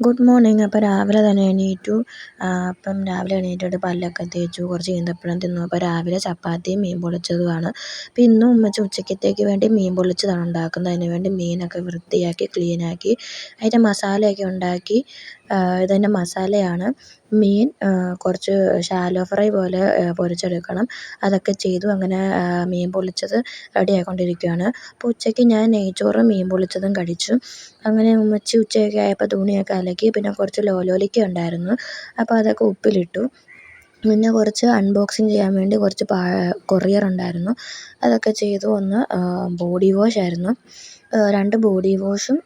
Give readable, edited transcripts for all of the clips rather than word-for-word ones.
Good morning. അപ്പോൾ രാവിലെ തന്നെ എണീറ്റു. അപ്പം രാവിലെ എണീറ്റിട്ട് പല്ലൊക്കെ തേച്ചു, കുറച്ച് ഈന്തപ്പഴം തിന്നു. അപ്പോൾ രാവിലെ ചപ്പാത്തിയും മീൻ പൊള്ളിച്ചതുമാണ്. അപ്പോൾ ഇന്നും ഉമ്മച്ചി ഉച്ചക്കത്തേക്ക് വേണ്ടി മീൻ പൊള്ളിച്ചതാണ് ഉണ്ടാക്കുന്നത്. അതിന് വേണ്ടി മീനൊക്കെ വൃത്തിയാക്കി ക്ലീനാക്കി അതിൻ്റെ മസാലയൊക്കെ ഉണ്ടാക്കി. ഇതിൻ്റെ മസാലയാണ് മീൻ കുറച്ച് ഷാലോ ഫ്രൈ പോലെ പൊരിച്ചെടുക്കണം. അതൊക്കെ ചെയ്തു. അങ്ങനെ മീൻ പൊള്ളിച്ചത് റെഡി ആയിക്കൊണ്ടിരിക്കുകയാണ്. അപ്പോൾ ഉച്ചയ്ക്ക് ഞാൻ നെയ്ച്ചോറും മീൻ പൊള്ളിച്ചതും കഴിച്ചു. അങ്ങനെ ഉമ്മച്ചി ഉച്ചയൊക്കെ ആയപ്പോൾ തുണിയൊക്കെ അലക്കി. പിന്നെ കുറച്ച് ലോലിക്ക ഉണ്ടായിരുന്നു, അപ്പോൾ അതൊക്കെ ഉപ്പിലിട്ടു. പിന്നെ കുറച്ച് അൺബോക്സിങ് ചെയ്യാൻ വേണ്ടി കുറച്ച് കൊറിയർ ഉണ്ടായിരുന്നു, അതൊക്കെ ചെയ്തു. ഒന്ന് ബോഡി വാഷ് ആയിരുന്നു, 2 ബോഡി വാഷും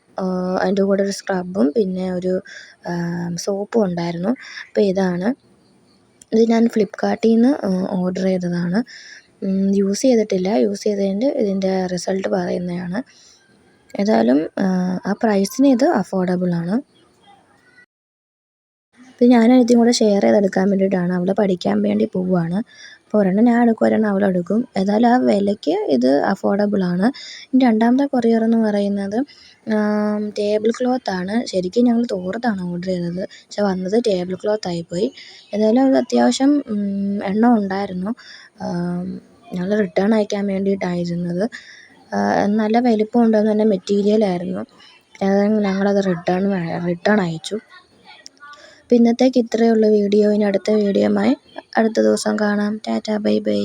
അതിൻ്റെ കൂടെ ഒരു സ്ക്രബും പിന്നെ ഒരു സോപ്പും ഉണ്ടായിരുന്നു. അപ്പോൾ ഇത് ഞാൻ ഫ്ലിപ്കാർട്ടിൽ നിന്ന് ഓർഡർ ചെയ്തതാണ്. യൂസ് ചെയ്തിട്ടില്ല. യൂസ് ചെയ്തതിൻ്റെ ഇതിൻ്റെ റിസൾട്ട് പറയുന്നതാണ്. ഏതായാലും ആ പ്രൈസിന് ഇത് അഫോർഡബിളാണ്. അപ്പോൾ ഞാൻ ഇതും കൂടെ ഷെയർ ചെയ്തെടുക്കാൻ വേണ്ടിയിട്ടാണ്. അവൾ പഠിക്കാൻ വേണ്ടി പോവുകയാണ്. അപ്പോൾ ഒരെണ്ണം ഞാൻ എടുക്കും, ഒരെണ്ണം അവളെടുക്കും. ഏതായാലും ആ വിലയ്ക്ക് ഇത് അഫോർഡബിളാണ്. ഇനി രണ്ടാമത്തെ കൊറിയർ എന്ന് പറയുന്നത് ടേബിൾ ക്ലോത്താണ്. ശരിക്കും ഞങ്ങൾ തോർത്താണ് ഓർഡർ ചെയ്തത്, പക്ഷെ വന്നത് ടേബിൾ ക്ലോത്ത് ആയിപ്പോയി. ഏതായാലും അത് അത്യാവശ്യം എണ്ണം ഉണ്ടായിരുന്നു. ഞങ്ങൾ റിട്ടേൺ അയക്കാൻ വേണ്ടിയിട്ടായിരുന്നത്. നല്ല വലിപ്പം ഉണ്ടെന്ന്, നല്ല മെറ്റീരിയലായിരുന്നു. ഞങ്ങളത് റിട്ടേൺ അയച്ചു. അപ്പോൾ ഇന്നത്തേക്ക് ഇത്രയേ ഉള്ളൂ വീഡിയോ. ഇനി അടുത്ത വീഡിയോയുമായി അടുത്ത ദിവസം കാണാം. Tata, bye bye.